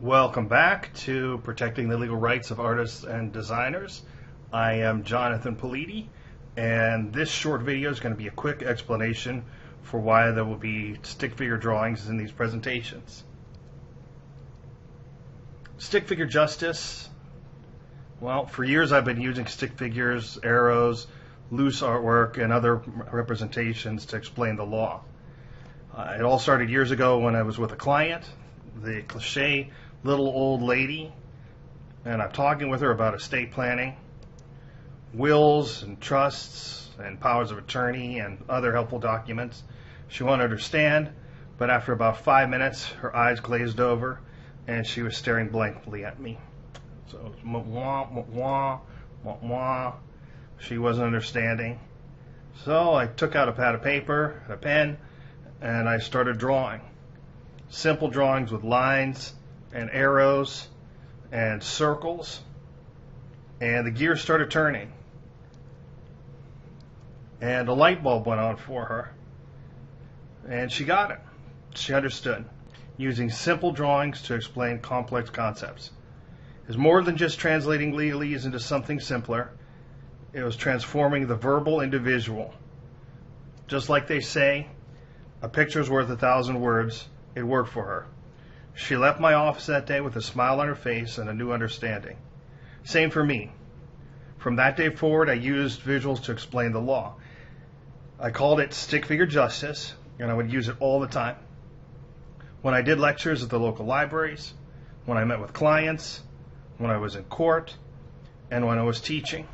Welcome back to Protecting the Legal Rights of Artists and Designers. I am Jonathan Politi, and this short video is going to be a quick explanation for why there will be stick figure drawings in these presentations. Stick figure justice. Well, for years I've been using stick figures, arrows, loose artwork, and other representations to explain the law. It all started years ago when I was with a client, the cliche little old lady, and I'm talking with her about estate planning, wills and trusts and powers of attorney and other helpful documents. She won't understand, but after about 5 minutes her eyes glazed over and she was staring blankly at me. So it was wah, wah, wah, wah. She wasn't understanding. So I took out a pad of paper and a pen and I started drawing. Simple drawings with lines and arrows and circles, and the gears started turning and a light bulb went on for her and she got it. She understood. Using simple drawings to explain complex concepts is more than just translating legalese into something simpler. It was transforming the verbal into visual. Just like they say, a picture's worth 1,000 words. It worked for her. She left my office that day with a smile on her face and a new understanding. Same for me. From that day forward, I used visuals to explain the law. I called it stick figure justice, and I would use it all the time. When I did lectures at the local libraries, when I met with clients, when I was in court, and when I was teaching.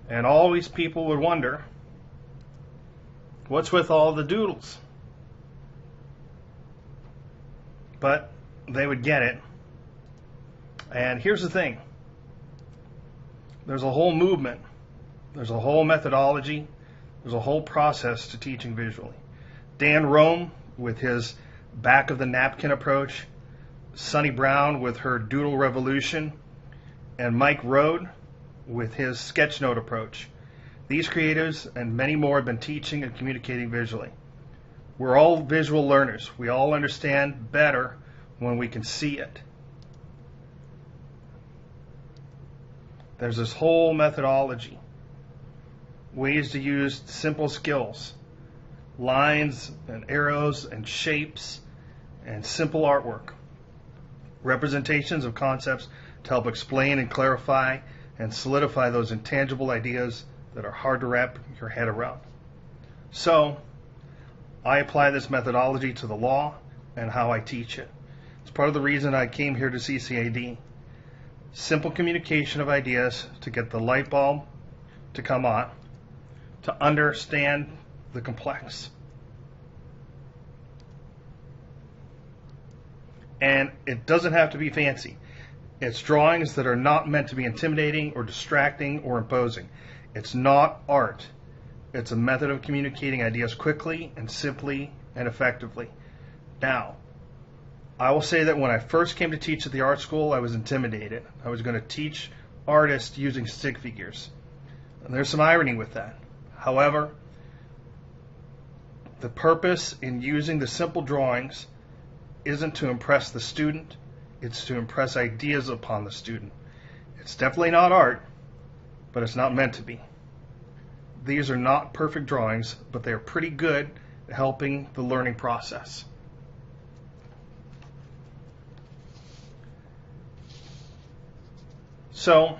And always people would wonder, what's with all the doodles? But they would get it. And here's the thing. There's a whole movement. There's a whole methodology. There's a whole process to teaching visually. Dan Roam with his back of the napkin approach, Sunny Brown with her doodle revolution, and Mike Road with his sketchnote approach. These creatives and many more have been teaching and communicating visually. We're all visual learners. We all understand better when we can see it. There's this whole methodology, ways to use simple skills, lines and arrows and shapes and simple artwork, representations of concepts to help explain and clarify and solidify those intangible ideas that are hard to wrap your head around. So, I apply this methodology to the law and how I teach it. It's part of the reason I came here to CCAD. Simple communication of ideas to get the light bulb to come on, to understand the complex. And it doesn't have to be fancy. It's drawings that are not meant to be intimidating or distracting or imposing. It's not art. It's a method of communicating ideas quickly and simply and effectively. Now, I will say that when I first came to teach at the art school, I was intimidated. I was going to teach artists using stick figures. And there's some irony with that. However, the purpose in using the simple drawings isn't to impress the student, it's to impress ideas upon the student. It's definitely not art, but it's not meant to be. These are not perfect drawings, but they're pretty good at helping the learning process. So,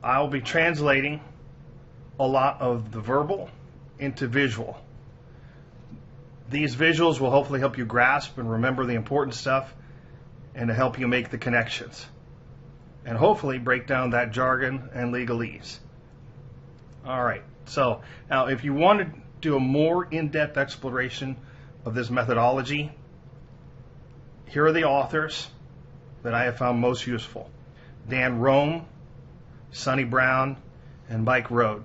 I'll be translating a lot of the verbal into visual. These visuals will hopefully help you grasp and remember the important stuff and to help you make the connections. And hopefully break down that jargon and legalese. Alright. So, now if you want to do a more in-depth exploration of this methodology, here are the authors that I have found most useful. Dan Roam, Sunny Brown, and Mike Road.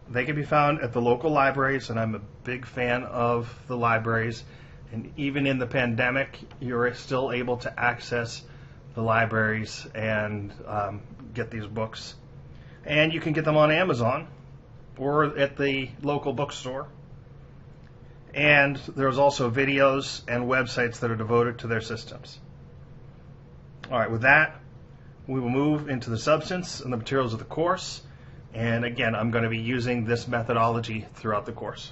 They can be found at the local libraries, and I'm a big fan of the libraries. And even in the pandemic, you're still able to access the libraries and get these books. And you can get them on Amazon or at the local bookstore. And there's also videos and websites that are devoted to their systems. All right, with that, we will move into the substance and the materials of the course. And again, I'm going to be using this methodology throughout the course.